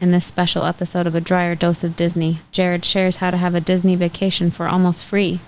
In this special episode of A Dryer Dose of Disney, Jared shares how to have a Disney vacation for almost free.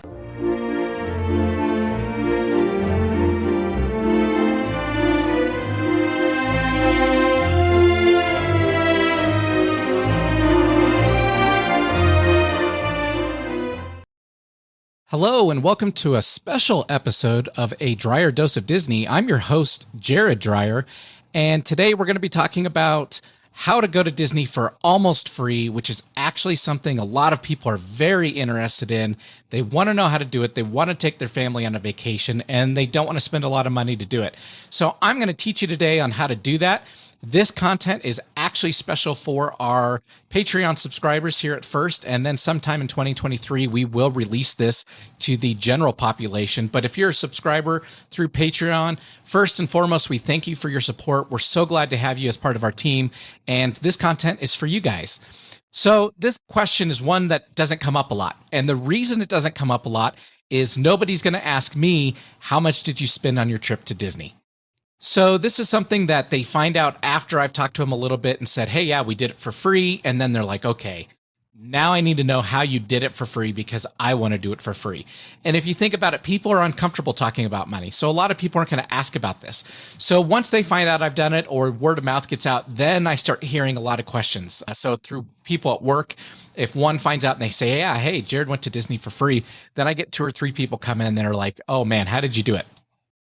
Hello and welcome to a special episode of A Dryer Dose of Disney. I'm your host, Jared Dryer, and today we're going to be talking about how to go to Disney for almost free, which is actually something a lot of people are very interested in. They want to know how to do it. They want to take their family on a vacation, and they don't want to spend a lot of money to do it. So I'm going to teach you today on how to do that. This content is actually special for our Patreon subscribers here at first, and then sometime in 2023, we will release this to the general population. But if you're a subscriber through Patreon, first and foremost, we thank you for your support. We're so glad to have you as part of our team, and this content is for you guys. So this question is one that doesn't come up a lot. And the reason it doesn't come up a lot is nobody's going to ask me, how much did you spend on your trip to Disney? So this is something that they find out after I've talked to them a little bit and said, hey, yeah, we did it for free. And then they're like, okay, now I need to know how you did it for free because I want to do it for free. And if you think about it, people are uncomfortable talking about money. So a lot of people aren't going to ask about this. So once they find out I've done it or word of mouth gets out, then I start hearing a lot of questions. So through people at work, if one finds out and they say, yeah, hey, Jared went to Disney for free, then I get 2 or 3 people come in and they're like, oh man, how did you do it?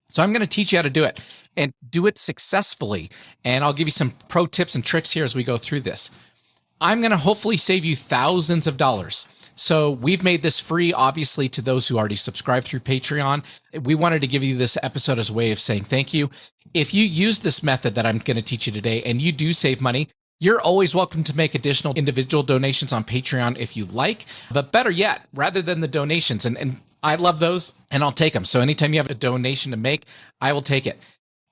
So I'm going to teach you how to do it and do it successfully. And I'll give you some pro tips and tricks here as we go through this. I'm going to hopefully save you thousands of dollars. So we've made this free, obviously, to those who already subscribe through Patreon. We wanted to give you this episode as a way of saying thank you. If you use this method that I'm going to teach you today and you do save money, you're always welcome to make additional individual donations on Patreon if you like. But better yet, rather than the donations, and I love those and I'll take them. So anytime you have a donation to make, I will take it.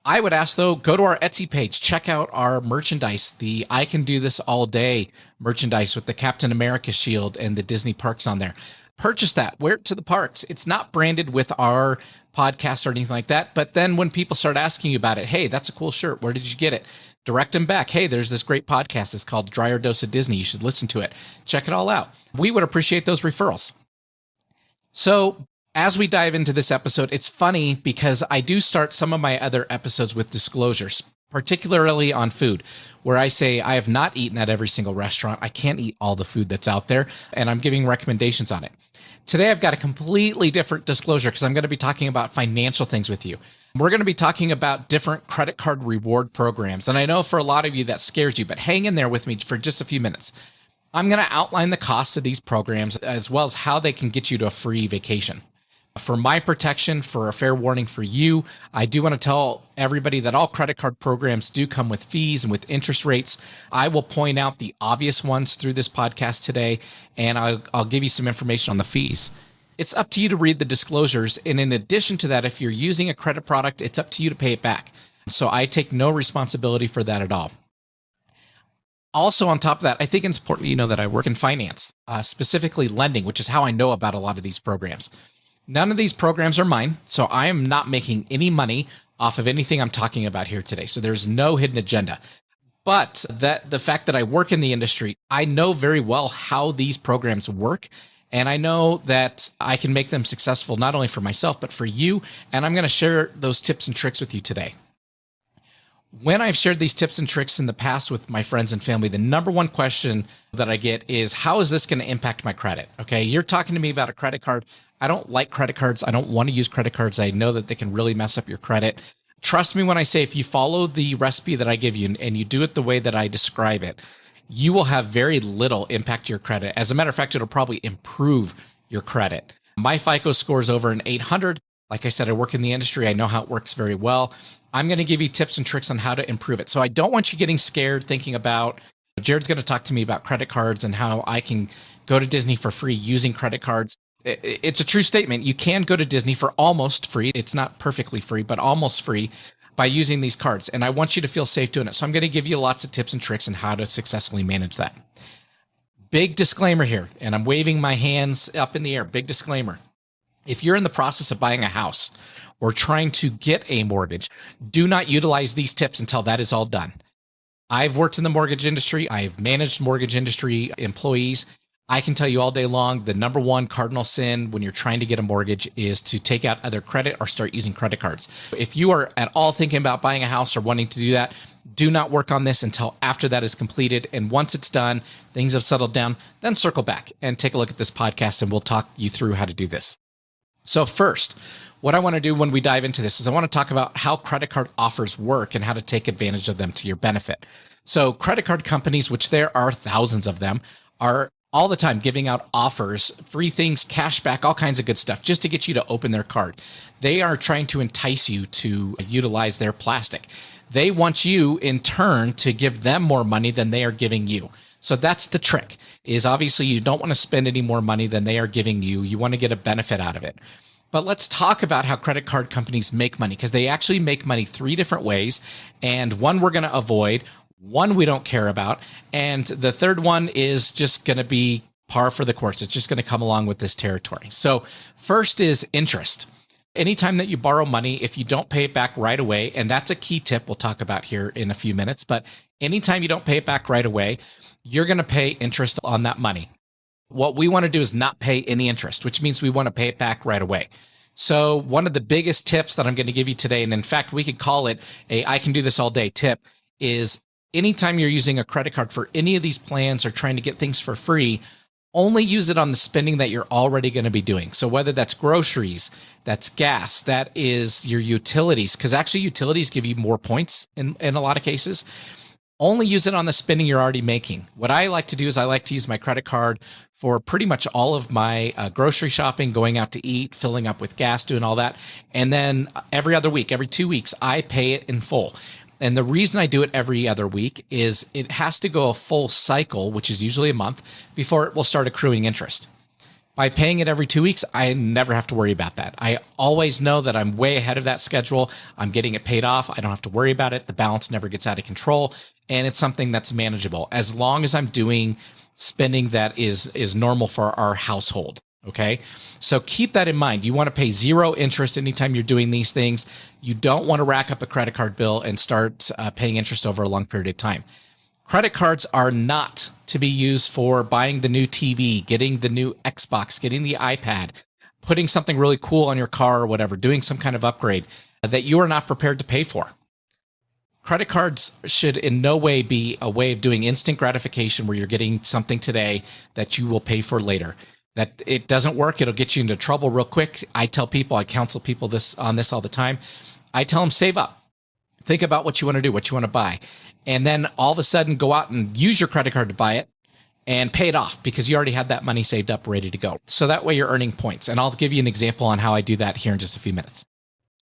I would ask though, go to our Etsy page, check out our merchandise, the I Can Do This All Day merchandise with the Captain America shield and the Disney parks on there. Purchase that, wear it to the parks. It's not branded with our podcast or anything like that. But then when people start asking you about it, hey, that's a cool shirt. Where did you get it? Direct them back. Hey, there's this great podcast. It's called Dryer Dose of Disney. You should listen to it. Check it all out. We would appreciate those referrals. So as we dive into this episode, it's funny because I do start some of my other episodes with disclosures, particularly on food, where I say I have not eaten at every single restaurant. I can't eat all the food that's out there, and I'm giving recommendations on it. Today, I've got a completely different disclosure because I'm going to be talking about financial things with you. We're going to be talking about different credit card reward programs. And I know for a lot of you that scares you, but hang in there with me for just a few minutes. I'm going to outline the cost of these programs as well as how they can get you to a free vacation. For my protection, for a fair warning for you, I do want to tell everybody that all credit card programs do come with fees and with interest rates. I will point out the obvious ones through this podcast today, and I'll give you some information on the fees. It's up to you to read the disclosures. And in addition to that, if you're using a credit product, it's up to you to pay it back. So I take no responsibility for that at all. Also, on top of that, I think it's important you know that I work in finance, specifically lending, which is how I know about a lot of these programs. None of these programs are mine, so I am not making any money off of anything I'm talking about here today. So there's no hidden agenda. But the fact that I work in the industry, I know very well how these programs work. And I know that I can make them successful, not only for myself, but for you. And I'm going to share those tips and tricks with you today. When I've shared these tips and tricks in the past with my friends and family, the number one question that I get is, how is this going to impact my credit? Okay, you're talking to me about a credit card. I don't like credit cards. I don't want to use credit cards. I know that they can really mess up your credit. Trust me when I say if you follow the recipe that I give you and you do it the way that I describe it, you will have very little impact to your credit. As a matter of fact, it'll probably improve your credit. My FICO score is over an 800. Like I said, I work in the industry. I know how it works very well. I'm going to give you tips and tricks on how to improve it. So I don't want you getting scared thinking about, Jared's going to talk to me about credit cards and how I can go to Disney for free using credit cards. It's a true statement. You can go to Disney for almost free. It's not perfectly free, but almost free by using these cards. And I want you to feel safe doing it. So I'm going to give you lots of tips and tricks on how to successfully manage that. Big disclaimer here, and I'm waving my hands up in the air. Big disclaimer. If you're in the process of buying a house or trying to get a mortgage, do not utilize these tips until that is all done. I've worked in the mortgage industry. I've managed mortgage industry employees. I can tell you all day long, the number one cardinal sin when you're trying to get a mortgage is to take out either credit or start using credit cards. If you are at all thinking about buying a house or wanting to do that, do not work on this until after that is completed. And once it's done, things have settled down, then circle back and take a look at this podcast and we'll talk you through how to do this. So first, what I want to do when we dive into this is I want to talk about how credit card offers work and how to take advantage of them to your benefit. So credit card companies, which there are thousands of them, are all the time giving out offers, free things, cash back, all kinds of good stuff just to get you to open their card. They are trying to entice you to utilize their plastic. They want you in turn to give them more money than they are giving you. So that's the trick, is obviously you don't want to spend any more money than they are giving you. You want to get a benefit out of it. But let's talk about how credit card companies make money, because they actually make money three different ways. And one we're going to avoid, one we don't care about, and the third one is just going to be par for the course. It's just going to come along with this territory. So first is interest. Anytime that you borrow money, if you don't pay it back right away, and that's a key tip we'll talk about here in a few minutes, but anytime you don't pay it back right away, you're going to pay interest on that money. What we want to do is not pay any interest, which means we want to pay it back right away. So one of the biggest tips that I'm going to give you today, and in fact, we could call it a I can do this all day tip, is anytime you're using a credit card for any of these plans or trying to get things for free, only use it on the spending that you're already going to be doing. So whether that's groceries, that's gas, that is your utilities, because actually utilities give you more points in a lot of cases. Only use it on the spending you're already making. What I like to do is I like to use my credit card for pretty much all of my grocery shopping, going out to eat, filling up with gas, doing all that. And then every other week, every 2 weeks, I pay it in full. And the reason I do it every other week is it has to go a full cycle, which is usually a month, before it will start accruing interest. By paying it every 2 weeks, I never have to worry about that. I always know that I'm way ahead of that schedule. I'm getting it paid off. I don't have to worry about it. The balance never gets out of control. And it's something that's manageable as long as I'm doing spending that is normal for our household. Okay. So keep that in mind. You want to pay zero interest anytime you're doing these things. You don't want to rack up a credit card bill and start paying interest over a long period of time. Credit cards are not to be used for buying the new TV, getting the new Xbox, getting the iPad, putting something really cool on your car or whatever, doing some kind of upgrade that you are not prepared to pay for. Credit cards should in no way be a way of doing instant gratification where you're getting something today that you will pay for later. That it doesn't work. It'll get you into trouble real quick. I tell people, I counsel people this all the time. I tell them, save up. Think about what you want to do, what you want to buy. And then all of a sudden go out and use your credit card to buy it and pay it off because you already had that money saved up ready to go. So that way you're earning points. And I'll give you an example on how I do that here in just a few minutes.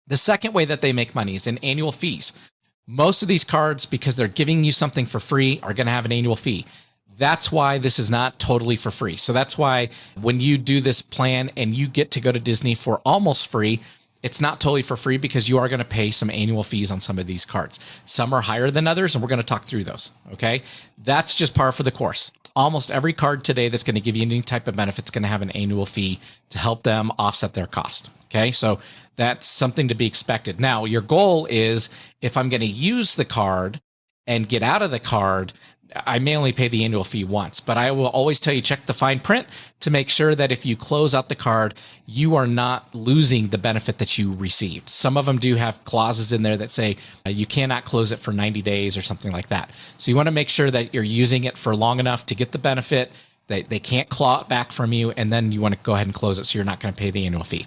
The second way that they make money is in annual fees. Most of these cards, because they're giving you something for free, are going to have an annual fee. That's why this is not totally for free. So that's why when you do this plan and you get to go to Disney for almost free, it's not totally for free because you are going to pay some annual fees on some of these cards. Some are higher than others, and we're going to talk through those. Okay. That's just par for the course. Almost every card today that's going to give you any type of benefit is going to have an annual fee to help them offset their cost. Okay. So that's something to be expected. Now, your goal is if I'm going to use the card and get out of the card, I may only pay the annual fee once, but I will always tell you, check the fine print to make sure that if you close out the card, you are not losing the benefit that you received. Some of them do have clauses in there that say you cannot close it for 90 days or something like that. So you want to make sure that you're using it for long enough to get the benefit, that they can't claw it back from you, and then you want to go ahead and close it so you're not going to pay the annual fee.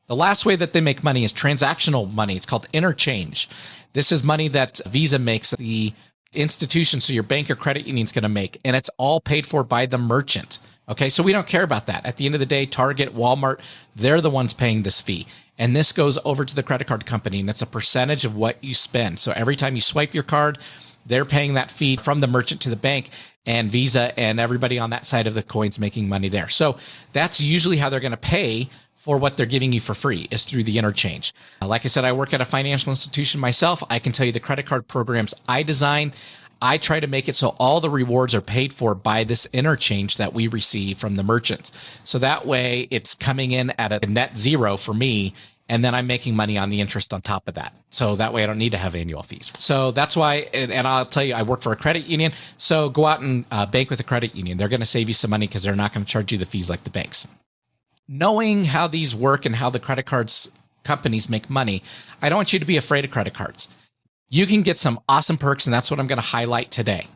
The last way that they make money is transactional money. It's called interchange. This is money that Visa makes the institution, so your bank or credit union is going to make, and it's all paid for by the merchant. Okay, so we don't care about that. At the end of the day, Target, Walmart, they're the ones paying this fee. And this goes over to the credit card company, and it's a percentage of what you spend. So every time you swipe your card, they're paying that fee from the merchant to the bank, and Visa and everybody on that side of the coin's making money there. So that's usually how they're going to pay for what they're giving you for free, is through the interchange. Like I said, I work at a financial institution myself. I can tell you the credit card programs I design, I try to make it so all the rewards are paid for by this interchange that we receive from the merchants. So that way it's coming in at a net zero for me, And then I'm making money on the interest on top of that. So that way I don't need to have annual fees. So that's why, and I'll tell you, I work for a credit union. So go out and bank with a credit union. They're going to save you some money because they're not going to charge you the fees like the banks. Knowing how these work and how the credit cards companies make money, I don't want you to be afraid of credit cards. You can get some awesome perks, and that's what I'm going to highlight today.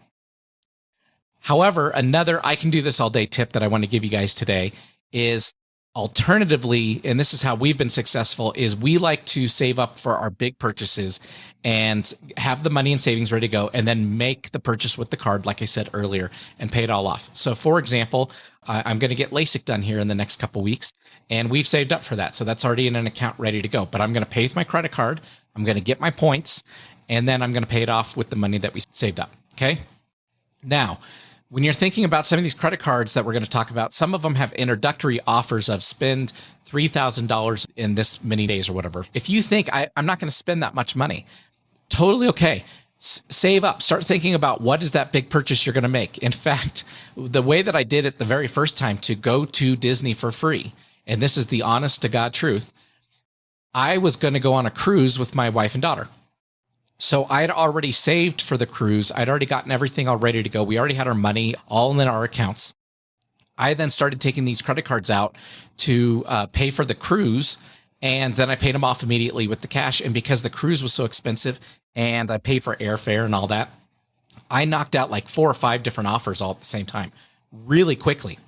However, another I can do this all day tip that I want to give you guys today is alternatively, and this is how we've been successful, is we like to save up for our big purchases and have the money and savings ready to go, and then make the purchase with the card, like I said earlier, and pay it all off. So for example, I'm going to get LASIK done here in the next couple weeks, and we've saved up for that. So that's already in an account ready to go. But I'm going to pay with my credit card. I'm going to get my points, and then I'm going to pay it off with the money that we saved up. Okay. Now, when you're thinking about some of these credit cards that we're going to talk about, some of them have introductory offers of spend $3,000 in this many days or whatever. If you think I'm not going to spend that much money, totally okay. Save up. Start thinking about what is that big purchase you're going to make. In fact, the way that I did it the very first time to go to Disney for free, and this is the honest to God truth, I was going to go on a cruise with my wife and daughter. So I had already saved for the cruise. I'd already gotten everything all ready to go. We already had our money all in our accounts. I then started taking these credit cards out to pay for the cruise, and then I paid them off immediately with the cash. And because the cruise was so expensive and I paid for airfare and all that, I knocked out like 4 or 5 different offers all at the same time really quickly.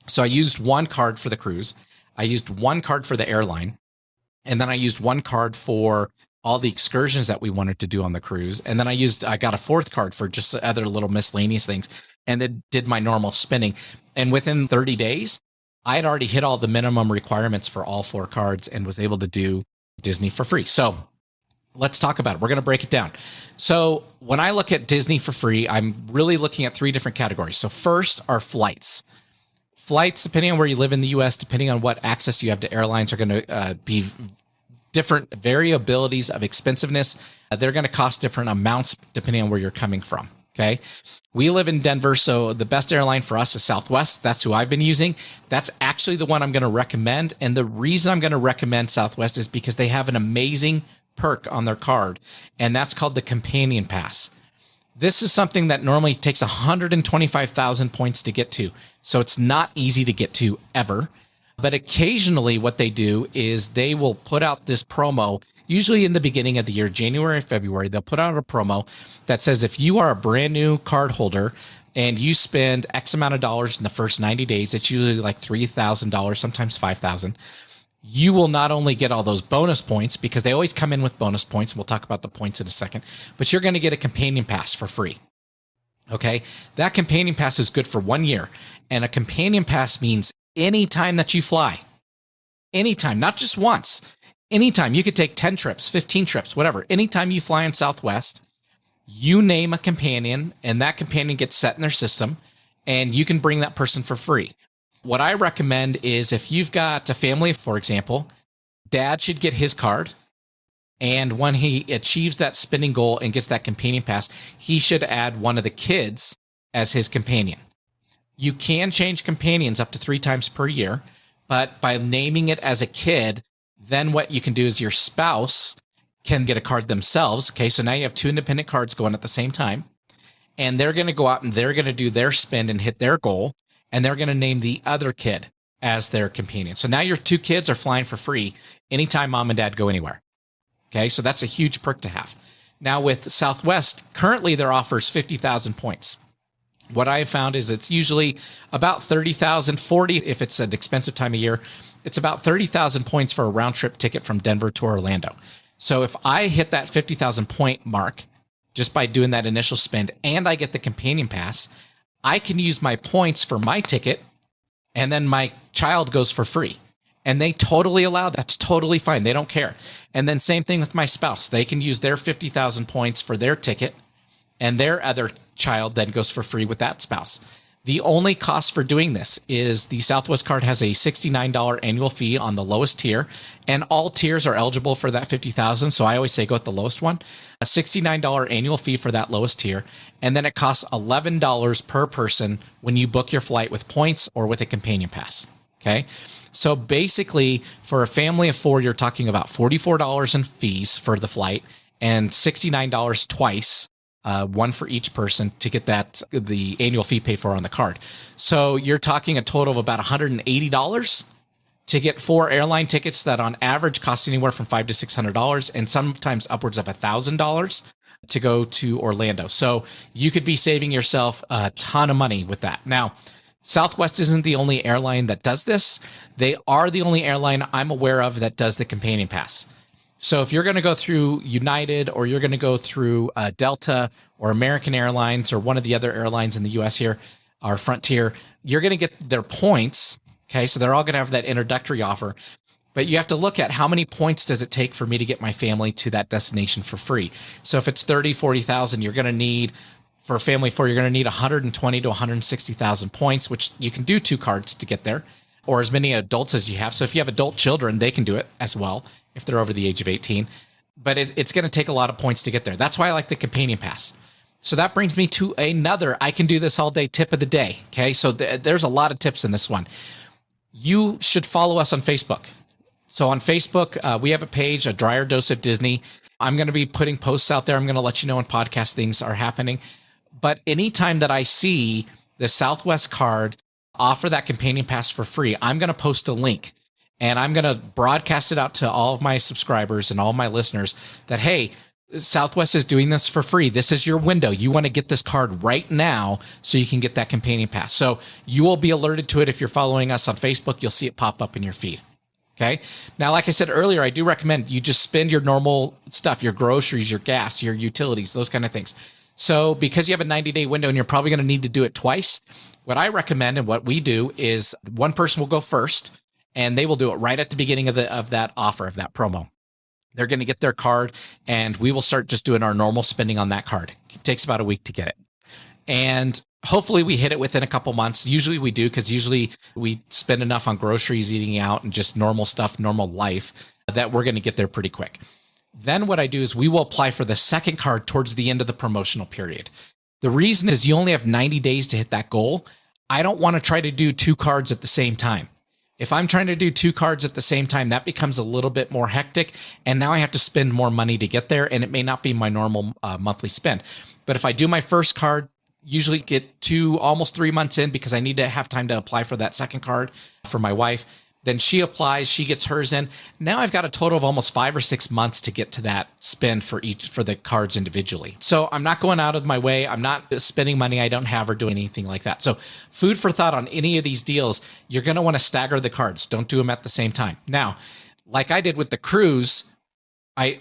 So I used one card for the cruise. I used one card for the airline. And then I used one card for all the excursions that we wanted to do on the cruise. And then I got a 4th card for just other little miscellaneous things, and then did my normal spending. And within 30 days, I had already hit all the minimum requirements for all 4 cards and was able to do Disney for free. So let's talk about it. We're going to break it down. So when I look at Disney for free, I'm really looking at 3 different categories. So first are flights. Flights, depending on where you live in the US, depending on what access you have to airlines, are going to be different variabilities of expensiveness. They're going to cost different amounts depending on where you're coming from. Okay. We live in Denver, so the best airline for us is Southwest. That's who I've been using. That's actually the one I'm going to recommend. And the reason I'm going to recommend Southwest is because they have an amazing perk on their card, and that's called the Companion Pass. This is something that normally takes 125,000 points to get to. So it's not easy to get to ever. But occasionally what they do is they will put out this promo, usually in the beginning of the year, January, February. They'll put out a promo that says if you are a brand new card holder and you spend X amount of dollars in the first 90 days, it's usually like $3,000, sometimes $5,000. You will not only get all those bonus points, because they always come in with bonus points, and we'll talk about the points in a second, but you're going to get a Companion Pass for free. Okay. That Companion Pass is good for 1 year. And a Companion Pass means anytime that you fly, anytime, not just once, anytime. You could take 10 trips, 15 trips, whatever. Anytime you fly in Southwest, you name a companion, and that companion gets set in their system, and you can bring that person for free. What I recommend is if you've got a family, for example, dad should get his card. And when he achieves that spending goal and gets that Companion Pass, he should add one of the kids as his companion. You can change companions up to 3 times per year, but by naming it as a kid, then what you can do is your spouse can get a card themselves. Okay, so now you have 2 independent cards going at the same time, and they're going to go out and they're going to do their spend and hit their goal, and they're going to name the other kid as their companion. So now your 2 kids are flying for free anytime mom and dad go anywhere. Okay, so that's a huge perk to have. Now with Southwest, currently their offer is 50,000 points. What I found is it's usually about 30,000, 40 if it's an expensive time of year. It's about 30,000 points for a round trip ticket from Denver to Orlando. So if I hit that 50,000 point mark just by doing that initial spend, and I get the Companion Pass, I can use my points for my ticket, and then my child goes for free. And they totally allow that. That's totally fine. They don't care. And then same thing with my spouse. They can use their 50,000 points for their ticket, and their other child then goes for free with that spouse. The only cost for doing this is the Southwest card has a $69 annual fee on the lowest tier, and all tiers are eligible for that 50,000. So I always say go with the lowest one, a $69 annual fee for that lowest tier. And then it costs $11 per person when you book your flight with points or with a Companion Pass. Okay. So basically, for a family of 4, you're talking about $44 in fees for the flight and $69 twice, one for each person to get the annual fee paid for on the card. So you're talking a total of about $180 to get 4 airline tickets that on average cost anywhere from $500 to $600 and sometimes upwards of $1,000 to go to Orlando. So you could be saving yourself a ton of money with that. Now, Southwest isn't the only airline that does this. They are the only airline I'm aware of that does the companion pass. So if you're going to go through United or you're going to go through Delta or American Airlines or one of the other airlines in the US here, our Frontier, you're going to get their points. Okay, so they're all going to have that introductory offer. But you have to look at how many points does it take for me to get my family to that destination for free. So if it's 30, 40,000, you're going to need, for a family of 4, you're going to need 120 to 160,000 points, which you can do 2 cards to get there, or as many adults as you have. So if you have adult children, they can do it as well if they're over the age of 18. But it's going to take a lot of points to get there. That's why I like the companion pass. So that brings me to another I can do this all day tip of the day. Okay, so there's a lot of tips in this one. You should follow us on Facebook. So on Facebook, we have a page, A Dryer Dose of Disney. I'm going to be putting posts out there. I'm going to let you know when podcast things are happening. But anytime that I see the Southwest card offer that companion pass for free, I'm going to post a link and I'm going to broadcast it out to all of my subscribers and all my listeners that, hey, Southwest is doing this for free. This is your window. You want to get this card right now so you can get that companion pass. So you will be alerted to it. If you're following us on Facebook, you'll see it pop up in your feed. Okay. Now, like I said earlier, I do recommend you just spend your normal stuff, your groceries, your gas, your utilities, those kind of things. So because you have a 90-day window and you're probably going to need to do it twice, what I recommend and what we do is one person will go first and they will do it right at the beginning of that offer, of that promo. They're going to get their card and we will start just doing our normal spending on that card. It takes about a week to get it. And hopefully we hit it within a couple months. Usually we do, because usually we spend enough on groceries, eating out, and just normal stuff, normal life, that we're going to get there pretty quick. Then what I do is we will apply for the second card towards the end of the promotional period. The reason is you only have 90 days to hit that goal. I don't want to try to do 2 cards at the same time. If I'm trying to do 2 cards at the same time, that becomes a little bit more hectic. And now I have to spend more money to get there. And it may not be my normal monthly spend. But if I do my first card, usually get 2, almost 3 months in, because I need to have time to apply for that second card for my wife. Then she applies, she gets hers in. Now I've got a total of almost 5 or 6 months to get to that spend for the cards individually. So I'm not going out of my way. I'm not spending money I don't have or doing anything like that. So food for thought on any of these deals, you're going to want to stagger the cards. Don't do them at the same time. Now, like I did with the cruise, I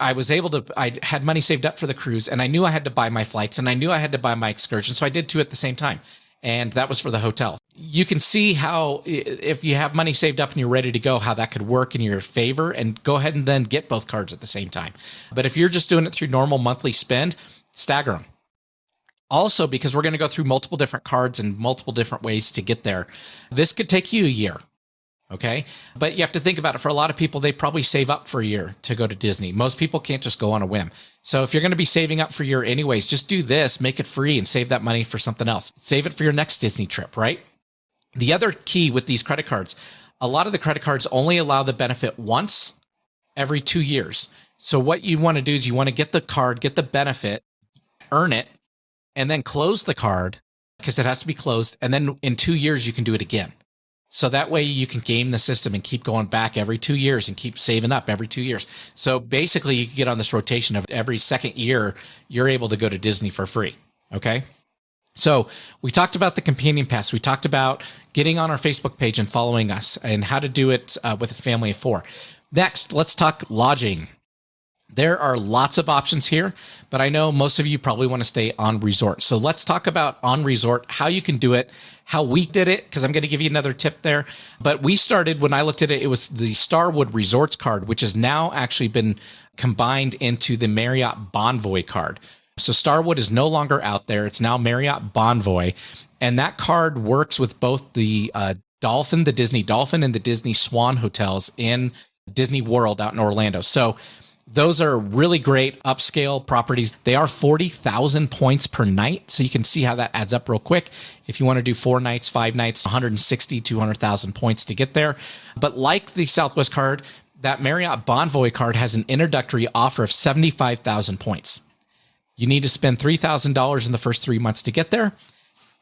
had money saved up for the cruise, and I knew I had to buy my flights and I knew I had to buy my excursion. So I did 2 at the same time. And that was for the hotel. You can see how, if you have money saved up and you're ready to go, how that could work in your favor, and go ahead and then get both cards at the same time. But if you're just doing it through normal monthly spend, stagger them. Also, because we're going to go through multiple different cards and multiple different ways to get there, this could take you a year. Okay. But you have to think about it. For a lot of people, they probably save up for a year to go to Disney. Most people can't just go on a whim. So if you're going to be saving up for a year anyways, just do this, make it free, and save that money for something else. Save it for your next Disney trip, right? The other key with these credit cards, a lot of the credit cards only allow the benefit once every 2 years. So what you want to do is you want to get the card, get the benefit, earn it, and then close the card, because it has to be closed. And then in 2 years, you can do it again. So that way you can game the system and keep going back every 2 years and keep saving up every 2 years. So basically you can get on this rotation of every second year, you're able to go to Disney for free. Okay. So we talked about the companion pass. We talked about getting on our Facebook page and following us, and how to do it with a family of 4. Next, let's talk lodging. There are lots of options here, but I know most of you probably want to stay on resort. So let's talk about on resort, how you can do it, how we did it, because I'm going to give you another tip there. But we started, when I looked at it, it was the Starwood Resorts card, which has now actually been combined into the Marriott Bonvoy card. So Starwood is no longer out there. It's now Marriott Bonvoy. And that card works with both the Dolphin, the Disney Dolphin, and the Disney Swan hotels in Disney World out in Orlando. So Those are really great upscale properties. They are 40,000 points per night. So you can see how that adds up real quick. If you want to do 4 nights, 5 nights, 160, 200,000 points to get there. But like the Southwest card, that Marriott Bonvoy card has an introductory offer of 75,000 points. You need to spend $3,000 in the first 3 months to get there.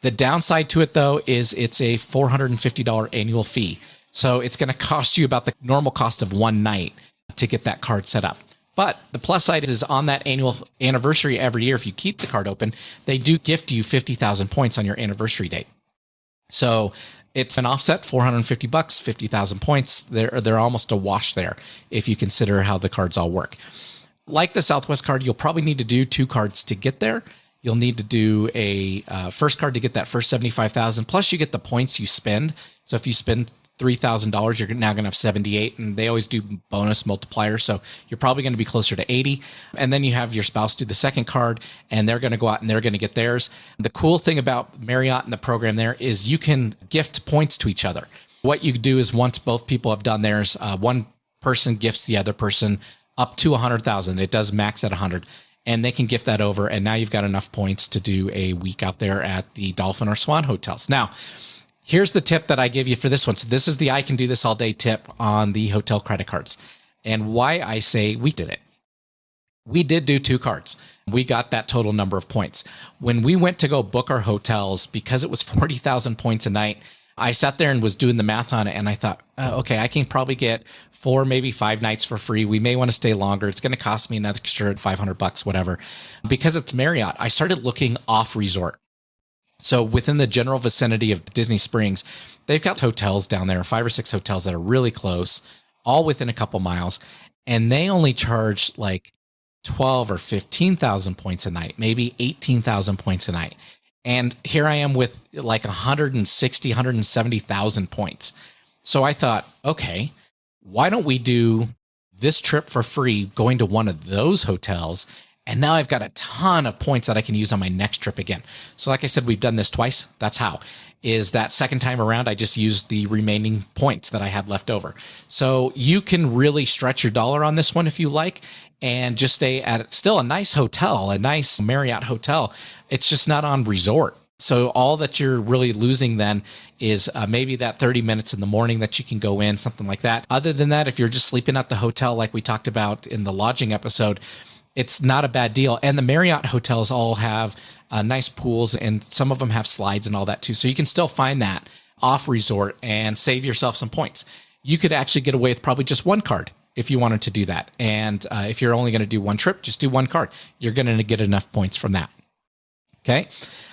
The downside to it, though, is it's a $450 annual fee. So it's going to cost you about the normal cost of one night to get that card set up. But the plus side is on that annual anniversary every year, if you keep the card open, they do gift you 50,000 points on your anniversary date. So it's an offset, $450, 50,000 points. They're almost a wash there if you consider how the cards all work. Like the Southwest card, you'll probably need to do 2 cards to get there. You'll need to do a first card to get that first 75,000. Plus, you get the points you spend. So if you spend $3,000, you're now going to have 78, and they always do bonus multipliers. So you're probably going to be closer to 80. And then you have your spouse do the second card, and they're going to go out and they're going to get theirs. The cool thing about Marriott and the program there is you can gift points to each other. What you do is once both people have done theirs, one person gifts the other person up to 100,000. It does max at 100. And they can gift that over. And now you've got enough points to do a week out there at the Dolphin or Swan hotels. Now, here's the tip that I give you for this one. So this is the I can do this all day tip on the hotel credit cards. And why I say we did it. We did do 2 cards. We got that total number of points. When we went to go book our hotels, because it was 40,000 points a night, I sat there and was doing the math on it. And I thought, okay, I can probably get 4, maybe 5 nights for free. We may want to stay longer. It's going to cost me an extra $500, whatever. Because it's Marriott, I started looking off resort. So within the general vicinity of Disney Springs, they've got hotels down there, 5 or 6 hotels that are really close, all within a couple miles. And they only charge like 12 or 15,000 points a night, maybe 18,000 points a night. And here I am with like 160, 170,000 points. So I thought, okay, why don't we do this trip for free going to one of those hotels? And now I've got a ton of points that I can use on my next trip again. So like I said, we've done this twice. That's how. Is that second time around, I just used the remaining points that I had left over. So you can really stretch your dollar on this one if you like, and just stay at still a nice hotel, a nice Marriott hotel. It's just not on resort. So all that you're really losing then is maybe that 30 minutes in the morning that you can go in, something like that. Other than that, if you're just sleeping at the hotel, like we talked about in the lodging episode, it's not a bad deal. And the Marriott hotels all have nice pools, and some of them have slides and all that too. So you can still find that off resort and save yourself some points. You could actually get away with probably just 1 card if you wanted to do that. And if you're only going to do 1 trip, just do 1 card. You're going to get enough points from that. Okay.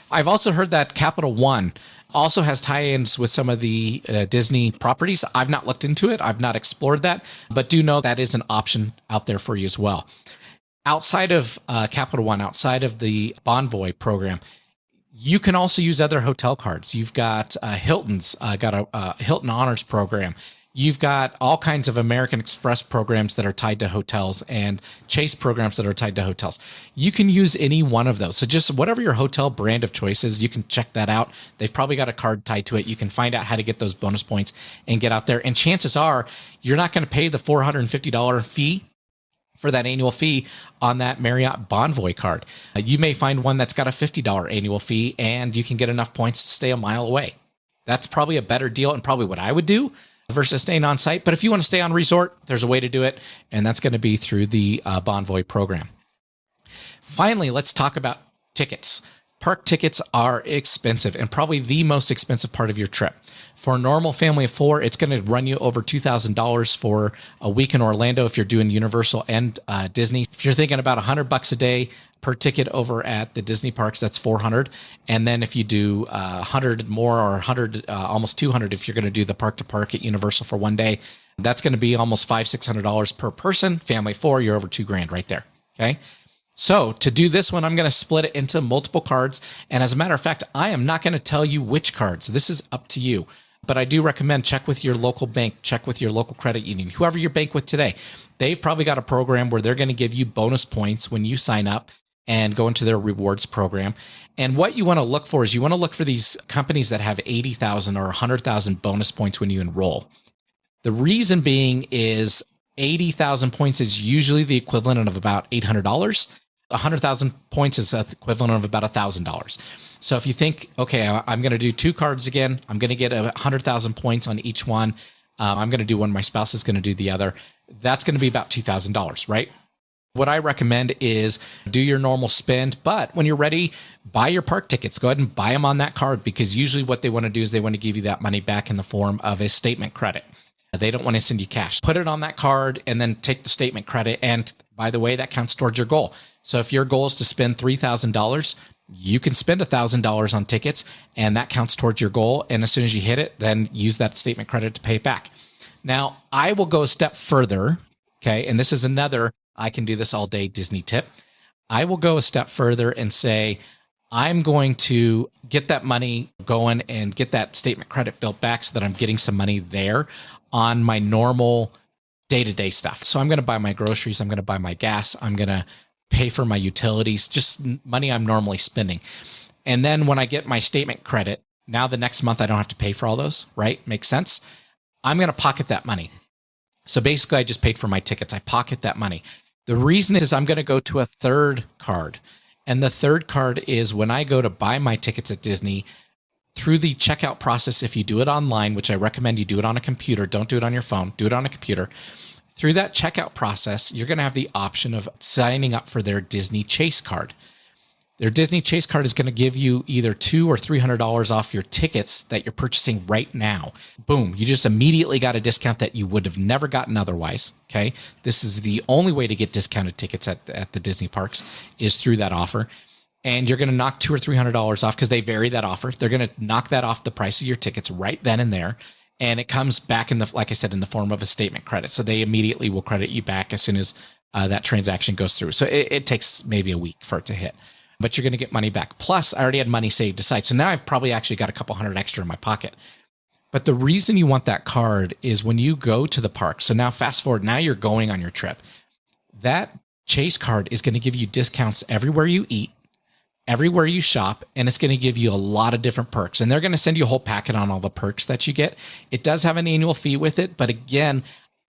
I've also heard that Capital One also has tie-ins with some of the Disney properties. I've not looked into it. I've not explored that, but do know that is an option out there for you as well. Outside of Capital One, outside of the Bonvoy program, you can also use other hotel cards. You've got Hilton's got a Hilton Honors program. You've got all kinds of American Express programs that are tied to hotels and Chase programs that are tied to hotels. You can use any one of those. So just whatever your hotel brand of choice is, you can check that out. They've probably got a card tied to it. You can find out how to get those bonus points and get out there. And chances are you're not going to pay the $450 fee for that annual fee on that Marriott Bonvoy card. You may find one that's got a $50 annual fee, and you can get enough points to stay a mile away. That's probably a better deal and probably what I would do versus staying on site. But if you want to stay on resort, there's a way to do it, and that's going to be through the Bonvoy program. Finally, let's talk about tickets. Park tickets are expensive and probably the most expensive part of your trip. For a normal family of 4, it's going to run you over $2,000 for a week in Orlando if you're doing Universal and Disney. If you're thinking about $100 a day per ticket over at the Disney parks, that's $400. And then if you do 100 more or 100, almost 200, if you're going to do the park to park at Universal for one day, that's going to be almost $500-$600 per person. Family of 4, you're over $2,000 right there. Okay. So to do this one, I'm going to split it into multiple cards. And as a matter of fact, I am not going to tell you which cards. This is up to you. But I do recommend check with your local bank, check with your local credit union, whoever you bank with today. They've probably got a program where they're going to give you bonus points when you sign up and go into their rewards program. And what you want to look for is you want to look for these companies that have 80,000 or 100,000 bonus points when you enroll. The reason being is 80,000 points is usually the equivalent of about $800. 100,000 points is equivalent of about $1,000. So if you think, okay, I'm going to do 2 cards again, I'm going to get 100,000 points on each one. I'm going to do one, my spouse is going to do the other. That's going to be about $2,000, right? What I recommend is do your normal spend, but when you're ready, buy your park tickets. Go ahead and buy them on that card, because usually what they want to do is they want to give you that money back in the form of a statement credit. They don't want to send you cash. Put it on that card and then take the statement credit. And by the way, that counts towards your goal. So if your goal is to spend $3,000, you can spend $1,000 on tickets, and that counts towards your goal. And as soon as you hit it, then use that statement credit to pay it back. Now, I will go a step further, okay? And this is another I can do this all day Disney tip. I will go a step further and say, I'm going to get that money going and get that statement credit built back so that I'm getting some money there on my normal day-to-day stuff. So I'm going to buy my groceries. I'm going to buy my gas. I'm going to pay for my utilities, just money I'm normally spending. And then when I get my statement credit, now the next month I don't have to pay for all those, right? Makes sense? I'm going to pocket that money. So basically I just paid for my tickets. I pocket that money. The reason is I'm going to go to a third card. And the third card is when I go to buy my tickets at Disney, through the checkout process, if you do it online, which I recommend you do it on a computer, don't do it on your phone, do it on a computer. Through that checkout process, you're going to have the option of signing up for their Disney Chase card. Their Disney Chase card is going to give you either $200 or $300 off your tickets that you're purchasing right now. Boom. You just immediately got a discount that you would have never gotten otherwise. Okay. This is the only way to get discounted tickets at the Disney parks is through that offer. And you're going to knock $200 or $300 off because they vary that offer. They're going to knock that off the price of your tickets right then and there. And it comes back in like I said, in the form of a statement credit. So they immediately will credit you back as soon as that transaction goes through. So it takes maybe a week for it to hit. But you're going to get money back. Plus, I already had money saved aside. So now I've probably actually got a couple hundred extra in my pocket. But the reason you want that card is when you go to the park. So now fast forward, now you're going on your trip. That Chase card is going to give you discounts everywhere you eat, everywhere you shop, and it's going to give you a lot of different perks. And they're going to send you a whole packet on all the perks that you get. It does have an annual fee with it, but again,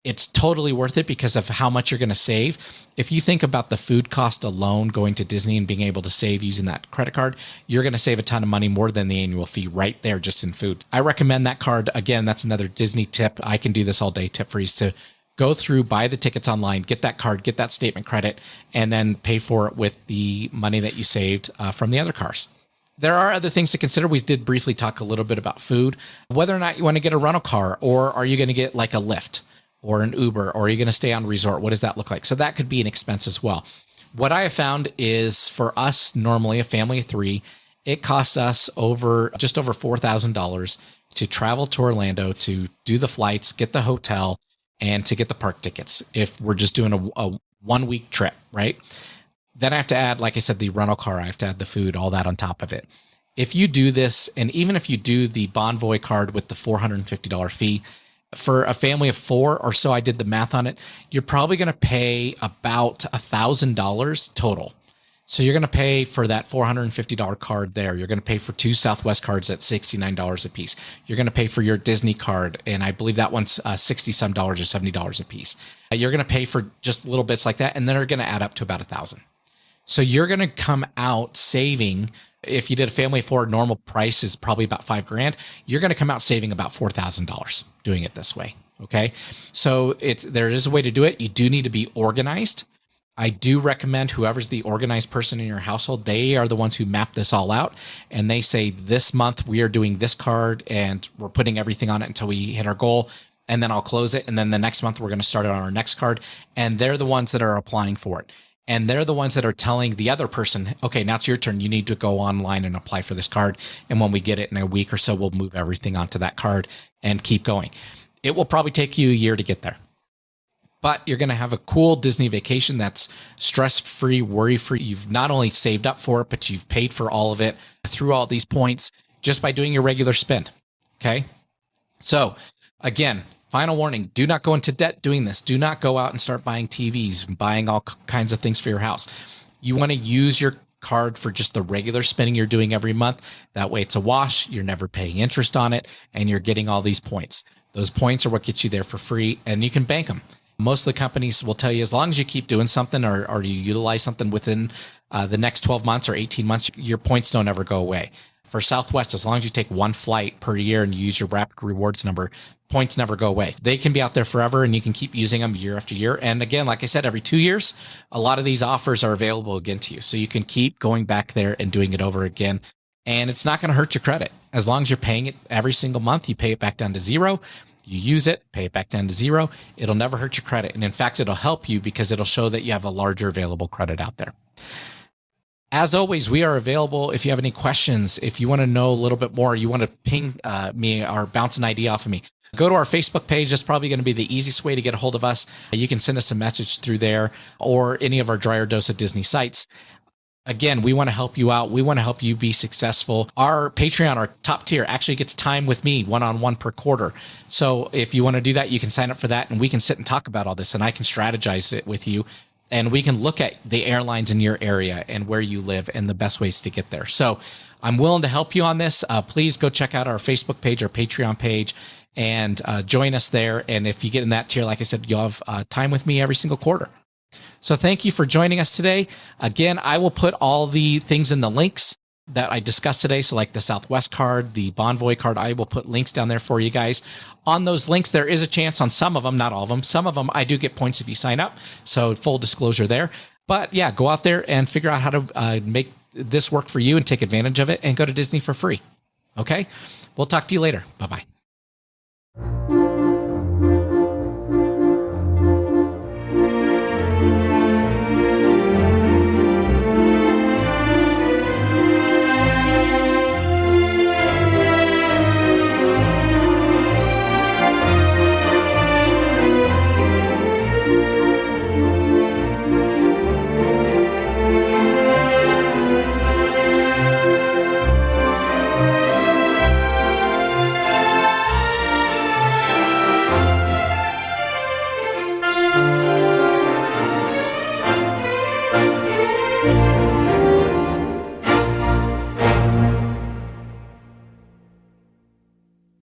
it's totally worth it because of how much you're going to save. If you think about the food cost alone, going to Disney and being able to save using that credit card, you're going to save a ton of money more than the annual fee right there just in food. I recommend that card. Again, that's another Disney tip. I can do this all day tip for you to go through, buy the tickets online, get that card, get that statement credit, and then pay for it with the money that you saved from the other cars. There are other things to consider. We did briefly talk a little bit about food, whether or not you want to get a rental car, or are you going to get like a Lyft or an Uber, or are you going to stay on resort? What does that look like? So that could be an expense as well. What I have found is for us, normally a family of 3, it costs us just over $4,000 to travel to Orlando, to do the flights, get the hotel, and to get the park tickets if we're just doing a 1 week trip, right? Then I have to add, like I said, the rental car, I have to add the food, all that on top of it. If you do this, and even if you do the Bonvoy card with the $450 fee, for a family of 4 or so, I did the math on it, you're probably going to pay about $1,000 total. So you're going to pay for that $450 card there. You're going to pay for 2 Southwest cards at $69 a piece. You're going to pay for your Disney card, and I believe that one's $60-some or $70 a piece. You're going to pay for just little bits like that, and then they're going to add up to about $1,000. So you're going to come out saving. If you did a family of 4, normal price is probably about $5,000. You're going to come out saving about $4,000 doing it this way. Okay. So there is a way to do it. You do need to be organized. I do recommend whoever's the organized person in your household, they are the ones who map this all out. And they say, this month we are doing this card and we're putting everything on it until we hit our goal. And then I'll close it. And then the next month we're going to start it on our next card. And they're the ones that are applying for it. And they're the ones that are telling the other person, okay, now it's your turn. You need to go online and apply for this card. And when we get it in a week or so, we'll move everything onto that card and keep going. It will probably take you a year to get there. But you're going to have a cool Disney vacation that's stress-free, worry-free. You've not only saved up for it, but you've paid for all of it through all these points just by doing your regular spend. Okay? So, again, final warning, do not go into debt doing this. Do not go out and start buying TVs and buying all kinds of things for your house. You want to use your card for just the regular spending you're doing every month. That way it's a wash. You're never paying interest on it, and you're getting all these points. Those points are what gets you there for free, and you can bank them. Most of the companies will tell you as long as you keep doing something or you utilize something within the next 12 months or 18 months, your points don't ever go away. For Southwest, as long as you take one flight per year and you use your Rapid Rewards number, points never go away. They can be out there forever and you can keep using them year after year. And again, like I said, every 2 years, a lot of these offers are available again to you. So you can keep going back there and doing it over again. And it's not going to hurt your credit. As long as you're paying it every single month, you pay it back down to zero. You use it, pay it back down to zero. It'll never hurt your credit. And in fact, it'll help you because it'll show that you have a larger available credit out there. As always, we are available if you have any questions. If you want to know a little bit more, you want to ping me or bounce an idea off of me, go to our Facebook page. That's probably going to be the easiest way to get a hold of us. You can send us a message through there or any of our Dryer Dose of Disney sites. Again, we want to help you out. We want to help you be successful. Our Patreon, our top tier, actually gets time with me one-on-one per quarter. So if you want to do that, you can sign up for that and we can sit and talk about all this and I can strategize it with you. And we can look at the airlines in your area and where you live and the best ways to get there. So I'm willing to help you on this. Please go check out our Facebook page, our Patreon page, and join us there. And if you get in that tier, like I said, you'll have time with me every single quarter. So thank you for joining us today. Again, I will put all the things in the links that I discussed today. So like the Southwest card, the Bonvoy card, I will put links down there for you guys. On those links, there is a chance on some of them, not all of them. Some of them, I do get points if you sign up. So full disclosure there. But yeah, go out there and figure out how to make this work for you and take advantage of it and go to Disney for free. Okay? We'll talk to you later. Bye-bye.